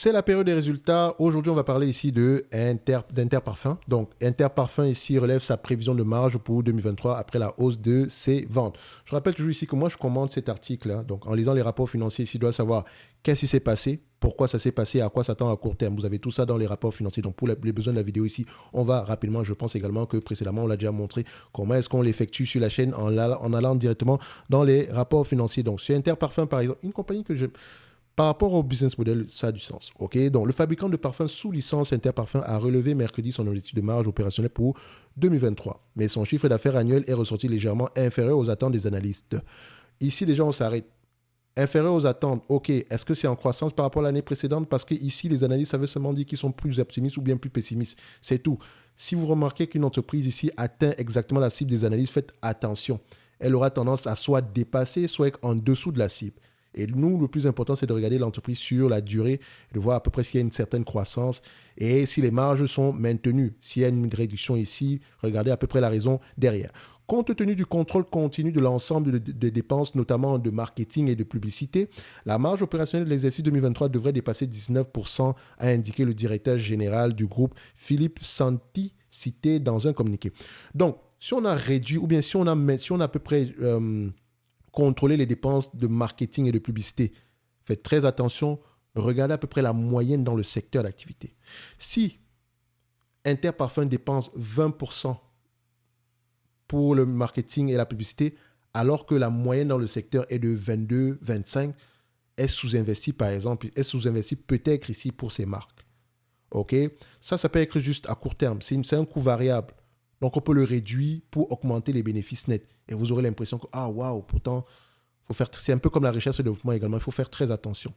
C'est la période des résultats. Aujourd'hui, on va parler ici d'Inter Parfums. Donc, Inter Parfums ici relève sa prévision de marge pour 2023 après la hausse de ses ventes. Je rappelle toujours ici que moi, je commande cet article. Donc, en lisant les rapports financiers ici, je dois savoir qu'est-ce qui s'est passé, pourquoi ça s'est passé, à quoi s'attend à court terme. Vous avez tout ça dans les rapports financiers. Donc, pour les besoins de la vidéo ici, on va rapidement, je pense également que précédemment, on l'a déjà montré comment est-ce qu'on l'effectue sur la chaîne en allant directement dans les rapports financiers. Donc, sur Inter Parfums, par exemple, une compagnie que je... Par rapport au business model, ça a du sens. Ok, donc, le fabricant de parfums sous licence Interparfums a relevé mercredi son objectif de marge opérationnelle pour 2023. Mais son chiffre d'affaires annuel est ressorti légèrement inférieur aux attentes des analystes. Ici, les gens, on s'arrête. Inférieur aux attentes, ok, est-ce que c'est en croissance par rapport à l'année précédente? Parce que ici, les analystes avaient seulement dit qu'ils sont plus optimistes ou bien plus pessimistes. C'est tout. Si vous remarquez qu'une entreprise ici atteint exactement la cible des analystes, faites attention. Elle aura tendance à soit dépasser, soit être en dessous de la cible. Et nous, le plus important, c'est de regarder l'entreprise sur la durée, de voir à peu près s'il y a une certaine croissance et si les marges sont maintenues. S'il y a une réduction ici, regardez à peu près la raison derrière. Compte tenu du contrôle continu de l'ensemble des dépenses, notamment de marketing et de publicité, la marge opérationnelle de l'exercice 2023 devrait dépasser 19%, a indiqué le directeur général du groupe, Philippe Santi, cité dans un communiqué. Donc, si on a réduit, ou bien si on a à peu près... contrôler les dépenses de marketing et de publicité. Faites très attention, regardez à peu près la moyenne dans le secteur d'activité. Si Interparfums dépense 20% pour le marketing et la publicité, alors que la moyenne dans le secteur est de 22-25, est sous-investi par exemple, est sous-investi peut-être ici pour ces marques. Ok, ça peut être juste à court terme, c'est un coût variable. Donc, on peut le réduire pour augmenter les bénéfices nets. Et vous aurez l'impression que, ah, waouh, pourtant, c'est un peu comme la recherche et le développement également. Il faut faire très attention.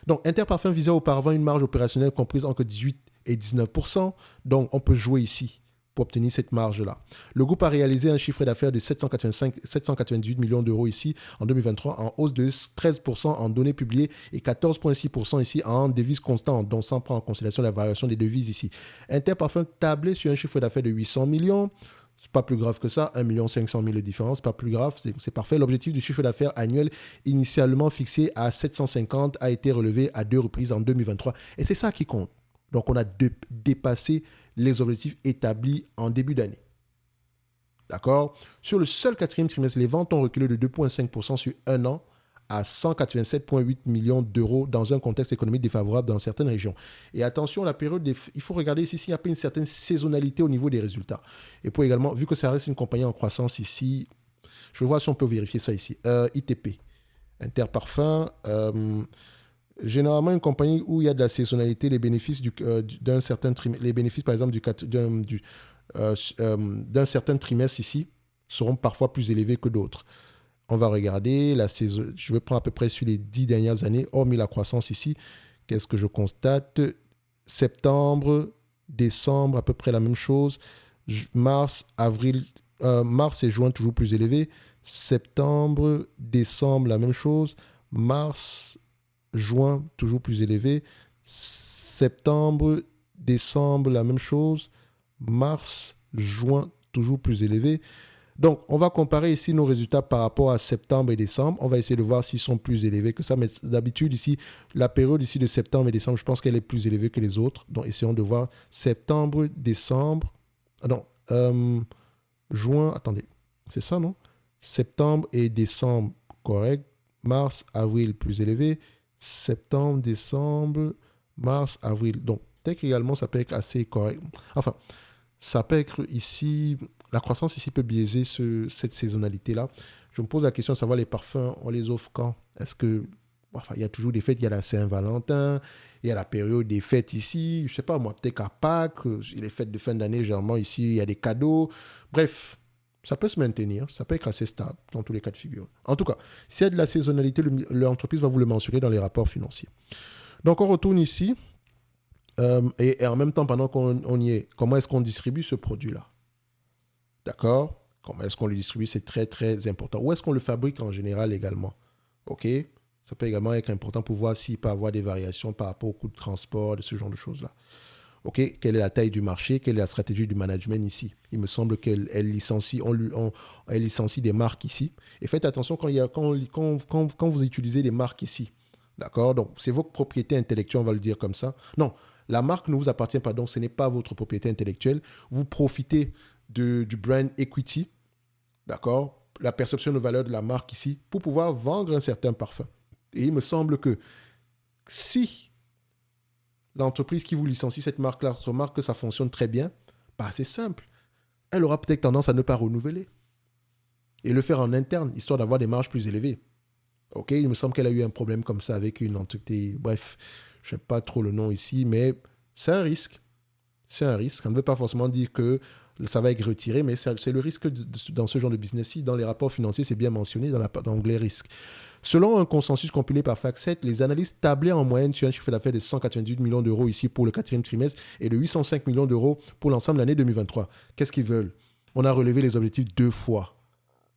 Donc, Interparfums visait auparavant une marge opérationnelle comprise entre 18 et 19%. Donc, on peut jouer ici pour obtenir cette marge-là. Le groupe a réalisé un chiffre d'affaires de 798 millions d'euros ici en 2023, en hausse de 13% en données publiées et 14,6% ici en devises constantes, dont sans prendre en considération la variation des devises ici. Interparfums tablait sur un chiffre d'affaires de 800 millions. C'est pas plus grave que ça, 1 500 000 de différence, pas plus grave, c'est parfait. L'objectif du chiffre d'affaires annuel initialement fixé à 750 a été relevé à 2 reprises en 2023. Et c'est ça qui compte. Donc, on a dépassé les objectifs établis en début d'année. D'accord? Sur le seul quatrième trimestre, les ventes ont reculé de 2,5% sur un an à 187,8 millions d'euros dans un contexte économique défavorable dans certaines régions. Et attention, la période, il faut regarder ici s'il n'y a pas une certaine saisonnalité au niveau des résultats. Et pour également, vu que ça reste une compagnie en croissance ici, je vais voir si on peut vérifier ça ici. ITP, Interparfums, généralement une compagnie où il y a de la saisonnalité, les bénéfices d'un certain trimestre, les bénéfices par exemple d'un certain trimestre ici seront parfois plus élevés que d'autres. On va regarder la saison. Je vais prendre à peu près sur les 10 dernières années, hormis la croissance ici. Qu'est-ce que je constate? Septembre, décembre, à peu près la même chose. Mars, avril, mars et juin toujours plus élevés. Septembre, décembre, la même chose. Mars, juin, toujours plus élevé. Septembre, décembre, la même chose. Mars, juin, toujours plus élevé. Donc, on va comparer ici nos résultats par rapport à septembre et décembre. On va essayer de voir s'ils sont plus élevés que ça. Mais d'habitude, ici, la période ici de septembre et décembre, je pense qu'elle est plus élevée que les autres. Donc, essayons de voir septembre, décembre. Juin, attendez. C'est ça, non? Septembre et décembre, correct. Mars, avril, plus élevé. Septembre, décembre, mars, avril. Donc, peut-être qu'également, ça peut être assez correct. Enfin, ça peut être ici, la croissance ici peut biaiser cette saisonnalité-là. Je me pose la question de savoir les parfums, on les offre quand? Est-ce que, enfin, il y a toujours des fêtes, il y a la Saint-Valentin, il y a la période des fêtes ici, je sais pas moi, peut-être qu'à Pâques, les fêtes de fin d'année, généralement ici, il y a des cadeaux. Bref, ça peut se maintenir, ça peut être assez stable dans tous les cas de figure. En tout cas, s'il y a de la saisonnalité, l'entreprise va vous le mentionner dans les rapports financiers. Donc, on retourne ici. Et en même temps, pendant qu'on y est, comment est-ce qu'on distribue ce produit-là? D'accord? Comment est-ce qu'on le distribue? C'est très, très important. Où est-ce qu'on le fabrique en général également? OK? Ça peut également être important pour voir s'il peut y avoir des variations par rapport au coût de transport, de ce genre de choses-là. OK? Quelle est la taille du marché? Quelle est la stratégie du management ici? Il me semble qu'elle licencie, elle licencie des marques ici. Et faites attention quand vous utilisez des marques ici. D'accord? Donc, c'est votre propriété intellectuelle, on va le dire comme ça. Non, la marque ne vous appartient pas, donc ce n'est pas votre propriété intellectuelle. Vous profitez du brand equity, d'accord? La perception de valeur de la marque ici, pour pouvoir vendre un certain parfum. Et il me semble que si l'entreprise qui vous licencie cette marque-là remarque que ça fonctionne très bien, bah, c'est simple. Elle aura peut-être tendance à ne pas renouveler et le faire en interne, histoire d'avoir des marges plus élevées. Ok, il me semble qu'elle a eu un problème comme ça avec une entité. Bref, je ne sais pas trop le nom ici, mais c'est un risque. C'est un risque. Ça ne veut pas forcément dire que ça va être retiré, mais c'est le risque dans ce genre de business-ci. Dans les rapports financiers, c'est bien mentionné dans l'onglet risque. Selon un consensus compilé par FactSet, les analystes tablaient en moyenne sur un chiffre d'affaires de 198 millions d'euros ici pour le quatrième trimestre et de 805 millions d'euros pour l'ensemble de l'année 2023. Qu'est-ce qu'ils veulent? On a relevé les objectifs 2 fois.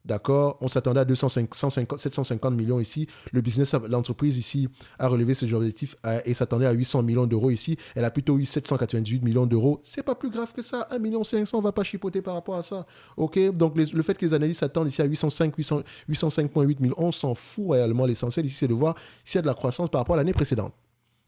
D'accord, on s'attendait à 750 millions ici. L'entreprise ici a relevé ses objectifs et s'attendait à 800 millions d'euros ici. Elle a plutôt eu 798 millions d'euros. C'est pas plus grave que ça. 1,5 million, on ne va pas chipoter par rapport à ça. Ok, donc le fait que les analystes s'attendent ici à 805,8 millions, on s'en fout réellement. L'essentiel ici, c'est de voir s'il y a de la croissance par rapport à l'année précédente.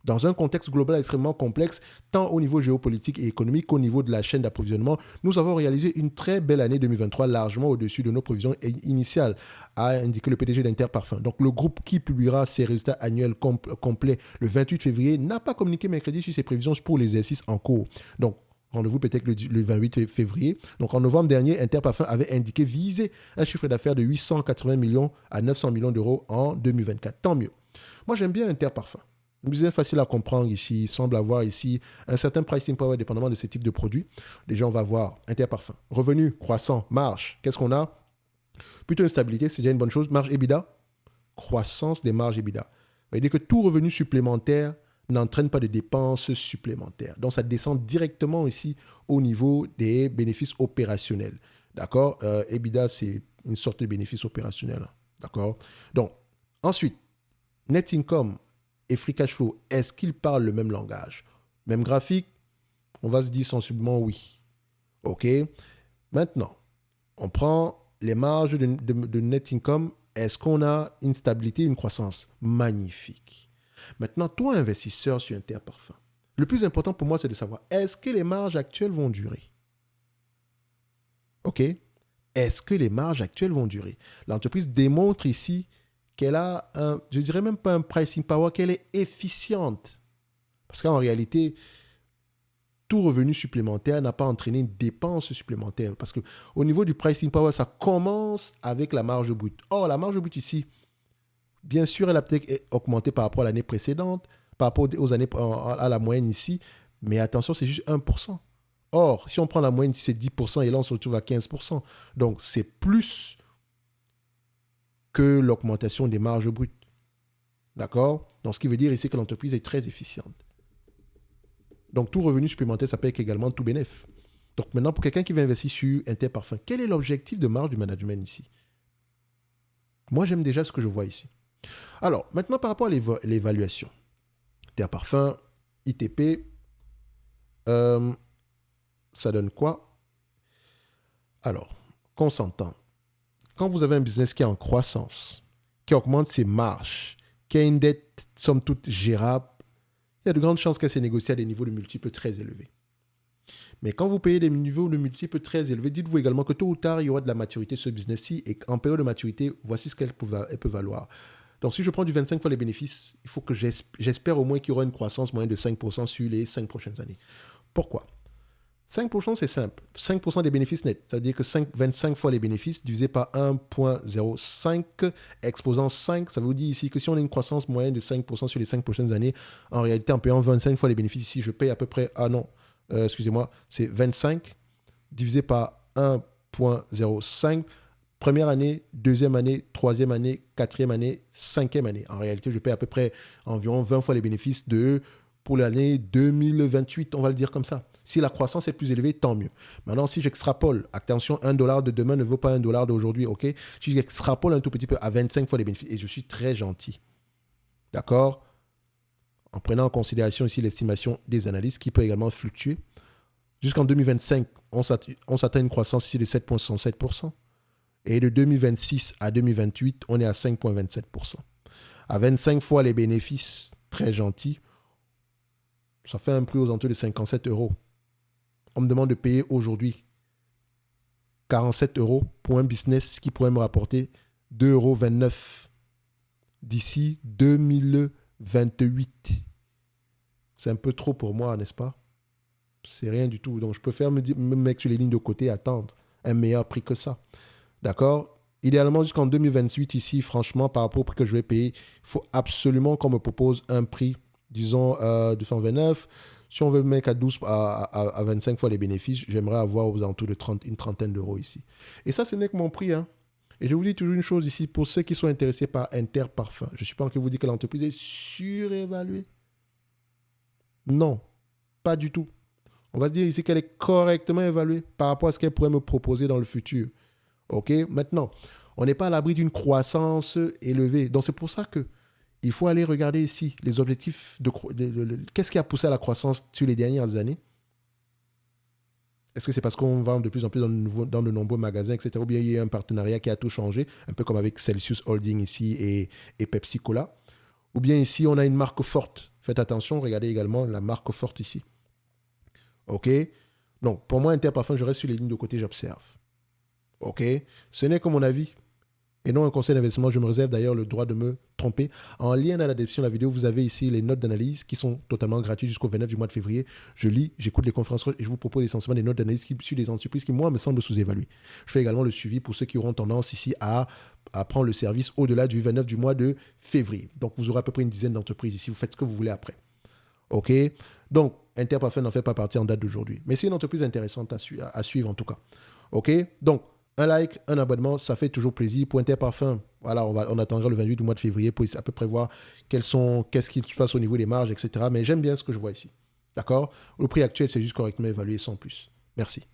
Dans un contexte global extrêmement complexe, tant au niveau géopolitique et économique qu'au niveau de la chaîne d'approvisionnement, nous avons réalisé une très belle année 2023, largement au-dessus de nos prévisions initiales, a indiqué le PDG d'Interparfums. Donc, le groupe qui publiera ses résultats annuels complets le 28 février n'a pas communiqué mercredi sur ses prévisions pour les exercices en cours. Donc, rendez-vous peut-être le 28 février. Donc, en novembre dernier, Interparfums avait indiqué viser un chiffre d'affaires de 880 millions à 900 millions d'euros en 2024. Tant mieux. Moi, j'aime bien Interparfums. Le business facile à comprendre ici, il semble avoir ici un certain pricing power dépendamment de ce type de produit. Déjà, on va voir Interparfums. Revenu, croissant, marge. Qu'est-ce qu'on a? Plutôt une stabilité, c'est déjà une bonne chose. Marge EBITDA, croissance des marges EBITDA. Ça veut dire que tout revenu supplémentaire n'entraîne pas de dépenses supplémentaires. Donc, ça descend directement ici au niveau des bénéfices opérationnels. D'accord? EBITDA, c'est une sorte de bénéfice opérationnel. D'accord? Donc, ensuite, net income et free cash flow, est-ce qu'ils parlent le même langage? Même graphique? On va se dire sensiblement oui. OK? Maintenant, on prend les marges de net income. Est-ce qu'on a une stabilité, une croissance? Magnifique. Maintenant, toi, investisseur sur Interparfums, le plus important pour moi, c'est de savoir, est-ce que les marges actuelles vont durer? OK? Est-ce que les marges actuelles vont durer? L'entreprise démontre ici qu'elle a je dirais même pas un pricing power, qu'elle est efficiente. Parce qu'en réalité, tout revenu supplémentaire n'a pas entraîné une dépense supplémentaire. Parce qu'au niveau du pricing power, ça commence avec la marge brute. Or, la marge brute ici, bien sûr, elle a peut-être augmenté par rapport à l'année précédente, par rapport aux années, à la moyenne ici, mais attention, c'est juste 1%. Or, si on prend la moyenne, c'est 10%, et là, on se retrouve à 15%. Donc, c'est plus que l'augmentation des marges brutes. D'accord? Donc, ce qui veut dire ici que l'entreprise est très efficiente. Donc, tout revenu supplémentaire, ça peut être également tout bénéfice. Donc, maintenant, pour quelqu'un qui va investir sur Interparfums, quel est l'objectif de marge du management ici? Moi, j'aime déjà ce que je vois ici. Alors, maintenant, par rapport à l'évaluation. Interparfums, ITP, ça donne quoi? Alors, qu'on s'entend. Quand vous avez un business qui est en croissance, qui augmente ses marges, qui a une dette, somme toute, gérable, il y a de grandes chances qu'elle s'est négociée à des niveaux de multiples très élevés. Mais quand vous payez des niveaux de multiples très élevés, dites-vous également que tôt ou tard, il y aura de la maturité sur ce business-ci et qu'en période de maturité, voici ce qu'elle peut valoir. Donc, si je prends du 25 fois les bénéfices, il faut que j'espère au moins qu'il y aura une croissance moyenne de 5% sur les 5 prochaines années. Pourquoi? 5%, c'est simple. 5% des bénéfices nets. Ça veut dire que 25 fois les bénéfices divisé par 1,05 exposant 5. Ça veut dire ici que si on a une croissance moyenne de 5% sur les 5 prochaines années, en réalité, en payant 25 fois les bénéfices ici, je paye à peu près... Ah non, excusez-moi, c'est 25 divisé par 1,05. Première année, deuxième année, troisième année, quatrième année, cinquième année. En réalité, je paye à peu près environ 20 fois les bénéfices pour l'année 2028, on va le dire comme ça. Si la croissance est plus élevée, tant mieux. Maintenant, si j'extrapole, attention, $1 de demain ne vaut pas $1 d'aujourd'hui, ok? Si j'extrapole un tout petit peu à 25 fois les bénéfices, et je suis très gentil, d'accord? En prenant en considération ici l'estimation des analystes qui peut également fluctuer. Jusqu'en 2025, on s'atteint une croissance ici de 7,67%. Et de 2026 à 2028, on est à 5,27%. À 25 fois les bénéfices, très gentil, ça fait un prix aux alentours de 57 euros. On me demande de payer aujourd'hui 47 euros pour un business qui pourrait me rapporter 2,29 euros d'ici 2028. C'est un peu trop pour moi, n'est-ce pas? C'est rien du tout. Donc, je préfère me mettre sur les lignes de côté et attendre un meilleur prix que ça. D'accord? Idéalement, jusqu'en 2028, ici, franchement, par rapport au prix que je vais payer, il faut absolument qu'on me propose un prix, disons, 229. Si on veut le mettre à 12, à 25 fois les bénéfices, j'aimerais avoir aux alentours de une trentaine d'euros ici. Et ça, ce n'est que mon prix, hein. Et je vous dis toujours une chose ici, pour ceux qui sont intéressés par Interparfums, je ne suis pas en train de vous dire que l'entreprise est surévaluée. Non, pas du tout. On va se dire ici qu'elle est correctement évaluée par rapport à ce qu'elle pourrait me proposer dans le futur. OK? Maintenant, on n'est pas à l'abri d'une croissance élevée. Donc, c'est pour ça que il faut aller regarder ici les objectifs qu'est-ce qui a poussé à la croissance sur les dernières années? Est-ce que c'est parce qu'on vend de plus en plus dans de nombreux magasins, etc. Ou bien il y a un partenariat qui a tout changé, un peu comme avec Celsius Holding ici et Pepsi Cola. Ou bien ici, on a une marque forte. Faites attention, regardez également la marque forte ici. OK? Donc, pour moi, Interparfums, je reste sur les lignes de côté, j'observe. OK? Ce n'est que mon avis et non un conseil d'investissement. Je me réserve d'ailleurs le droit de me tromper. En lien dans la description de la vidéo, vous avez ici les notes d'analyse qui sont totalement gratuites jusqu'au 29 du mois de février. Je lis, j'écoute les conférences et je vous propose essentiellement des notes d'analyse sur des entreprises qui, moi, me semblent sous-évaluées. Je fais également le suivi pour ceux qui auront tendance ici à prendre le service au-delà du 29 du mois de février. Donc, vous aurez à peu près une dizaine d'entreprises ici. Vous faites ce que vous voulez après. OK? Donc, Interparfums n'en fait pas partie en date d'aujourd'hui. Mais c'est une entreprise intéressante à suivre en tout cas. OK? Donc, un like, un abonnement, ça fait toujours plaisir. Pour Interparfums, voilà, on attendra le 28 du mois de février pour à peu près voir qu'est-ce qui se passe au niveau des marges, etc. Mais j'aime bien ce que je vois ici. D'accord? Le prix actuel, c'est juste correctement évalué sans plus. Merci.